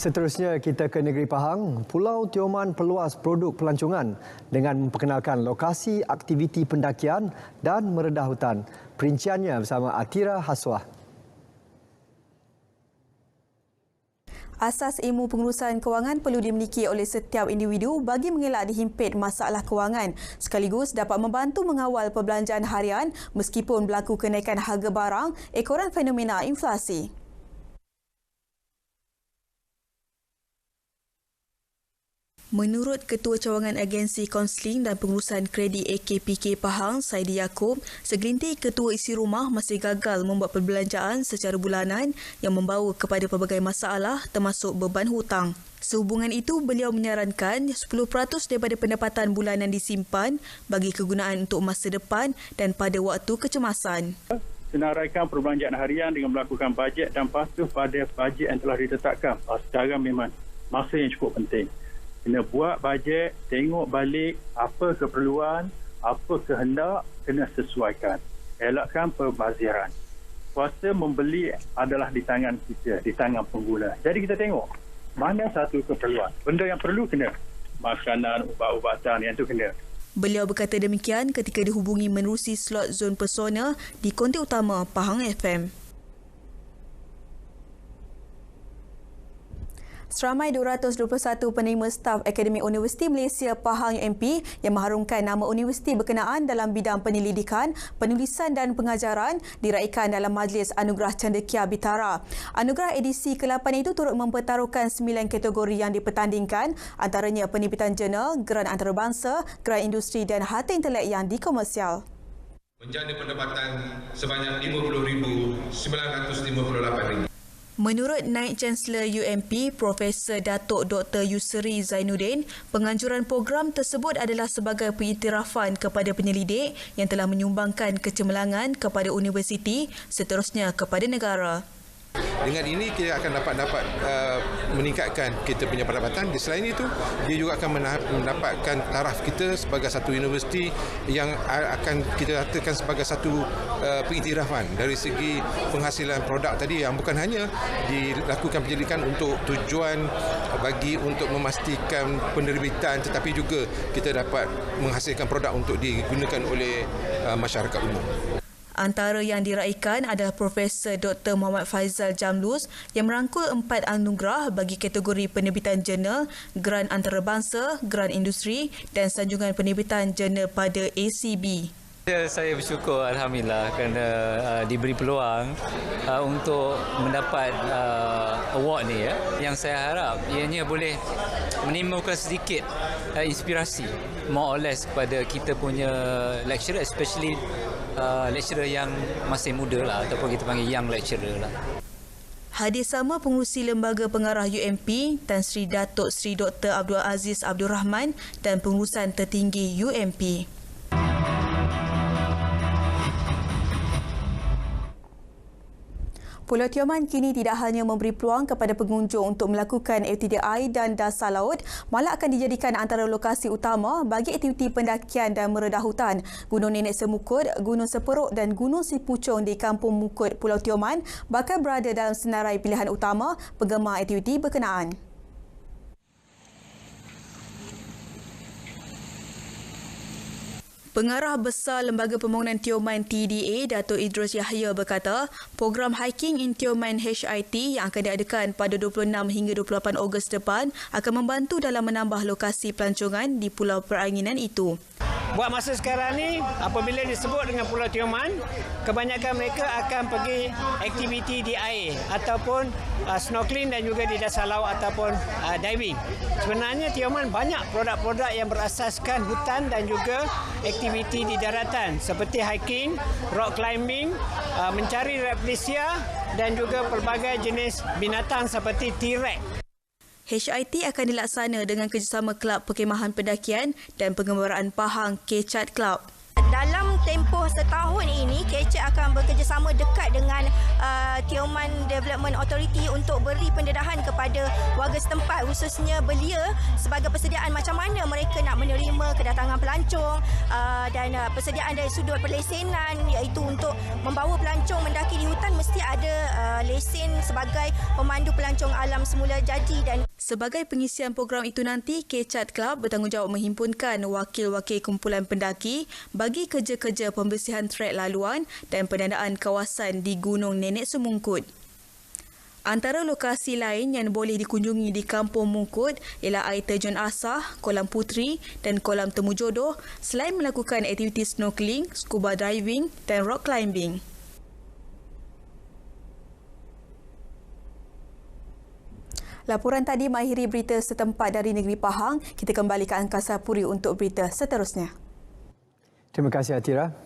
Seterusnya kita ke negeri Pahang. Pulau Tioman perluas produk pelancongan dengan memperkenalkan lokasi aktiviti pendakian dan meredah hutan. Perinciannya bersama Atira Haswah. Asas ilmu pengurusan kewangan perlu dimiliki oleh setiap individu bagi mengelak dihimpit masalah kewangan, sekaligus dapat membantu mengawal perbelanjaan harian meskipun berlaku kenaikan harga barang ekoran fenomena inflasi. Menurut Ketua Cawangan Agensi Kaunseling dan Pengurusan Kredit AKPK Pahang, Saidi Yaakob, segelintir ketua isi rumah masih gagal membuat perbelanjaan secara bulanan yang membawa kepada pelbagai masalah termasuk beban hutang. Sehubungan itu, beliau menyarankan 10% daripada pendapatan bulanan disimpan bagi kegunaan untuk masa depan dan pada waktu kecemasan. Senaraikan perbelanjaan harian dengan melakukan bajet dan patuh pada bajet yang telah ditetapkan. Sekarang memang masa yang cukup penting. Kena buat bajet, tengok balik apa keperluan, apa kehendak, kena sesuaikan. Elakkan perbaziran. Kuasa membeli adalah di tangan kita, di tangan pengguna. Jadi kita tengok mana satu keperluan. Benda yang perlu kena. Makanan, ubat-ubatan yang tu kena. Beliau berkata demikian ketika dihubungi menerusi slot zon persona di konti utama Pahang FM. Seramai 221 penerima staf Akademik Universiti Malaysia Pahang UMP yang mengharumkan nama universiti berkenaan dalam bidang penyelidikan, penulisan dan pengajaran diraikan dalam Majlis Anugerah Cendekia Bitara. Anugerah edisi ke-8 itu turut mempertaruhkan 9 kategori yang dipertandingkan, antaranya penerbitan jurnal, geran antarabangsa, geran industri dan harta intelek yang dikomersial. Menjana pendapatan sebanyak RM50,958. Menurut Naib Chancellor UMP, Profesor Datuk Dr. Yusri Zainuddin, penganjuran program tersebut adalah sebagai pengiktirafan kepada penyelidik yang telah menyumbangkan kecemerlangan kepada universiti, seterusnya kepada negara. Dengan ini kita akan dapat meningkatkan kita punya pendapatan. Selain itu, dia juga akan mendapatkan taraf kita sebagai satu universiti yang akan kita katakan sebagai satu pengiktirafan dari segi penghasilan produk tadi yang bukan hanya dilakukan penyelidikan untuk tujuan bagi untuk memastikan penerbitan, tetapi juga kita dapat menghasilkan produk untuk digunakan oleh masyarakat umum. Antara yang diraikan adalah Profesor Dr. Muhammad Faizal Jamlus yang merangkul 4 anugerah bagi kategori penerbitan jurnal, geran antarabangsa, geran industri dan sanjungan penerbitan jurnal pada ACB. Saya bersyukur Alhamdulillah kerana diberi peluang untuk mendapat award ni. Yang saya harap ianya boleh menimbulkan sedikit inspirasi more or less kepada kita punya lecturer, especially lecturer yang masih muda lah, ataupun kita panggil young lecturer lah. Hadir sama pengurusi Lembaga Pengarah UMP, Tan Sri Datuk Sri Dr. Abdul Aziz Abdul Rahman dan pengurusan tertinggi UMP. Pulau Tioman kini tidak hanya memberi peluang kepada pengunjung untuk melakukan aktiviti air dan dasar laut, malah akan dijadikan antara lokasi utama bagi aktiviti pendakian dan meredah hutan. Gunung Nenek Semukut, Gunung Seperuk dan Gunung Sipucung di Kampung Mukut, Pulau Tioman bakal berada dalam senarai pilihan utama penggemar aktiviti berkenaan. Pengarah Besar Lembaga Pembangunan Tioman TDA, Datuk Idrus Yahya berkata, program Hiking in Tioman HIT yang akan diadakan pada 26 hingga 28 Ogos depan akan membantu dalam menambah lokasi pelancongan di pulau peranginan itu. Buat masa sekarang ni, apabila disebut dengan Pulau Tioman, kebanyakan mereka akan pergi aktiviti di air ataupun snorkeling dan juga di dasar laut ataupun diving. Sebenarnya Tioman banyak produk-produk yang berasaskan hutan dan juga aktiviti di daratan seperti hiking, rock climbing, mencari reptisia dan juga pelbagai jenis binatang seperti T-Rex. HIT akan dilaksana dengan kerjasama Kelab Perkhemahan Pendakian dan Pengembaraan Pahang Kecat Club. Dalam tempoh setahun ini, KCAT akan bekerjasama dekat dengan Tioman Development Authority untuk beri pendedahan kepada warga setempat, khususnya belia, sebagai persediaan macam mana mereka mereka nak menerima kedatangan pelancong dan persediaan dari sudut perlesenan, iaitu untuk membawa pelancong mendaki di hutan mesti ada lesen sebagai pemandu pelancong alam semula jadi. Dan sebagai pengisian program itu nanti, Kecat Club bertanggungjawab menghimpunkan wakil-wakil kumpulan pendaki bagi kerja-kerja pembersihan trek laluan dan penandaan kawasan di Gunung Nenek Semungkut. Antara lokasi lain yang boleh dikunjungi di Kampung Mungkut ialah air terjun Asah, Kolam Puteri dan Kolam Temu Jodoh selain melakukan aktiviti snorkeling, scuba diving dan rock climbing. Laporan tadi mengakhiri berita setempat dari negeri Pahang. Kita kembali ke Angkasa Puri untuk berita seterusnya. Terima kasih Atira.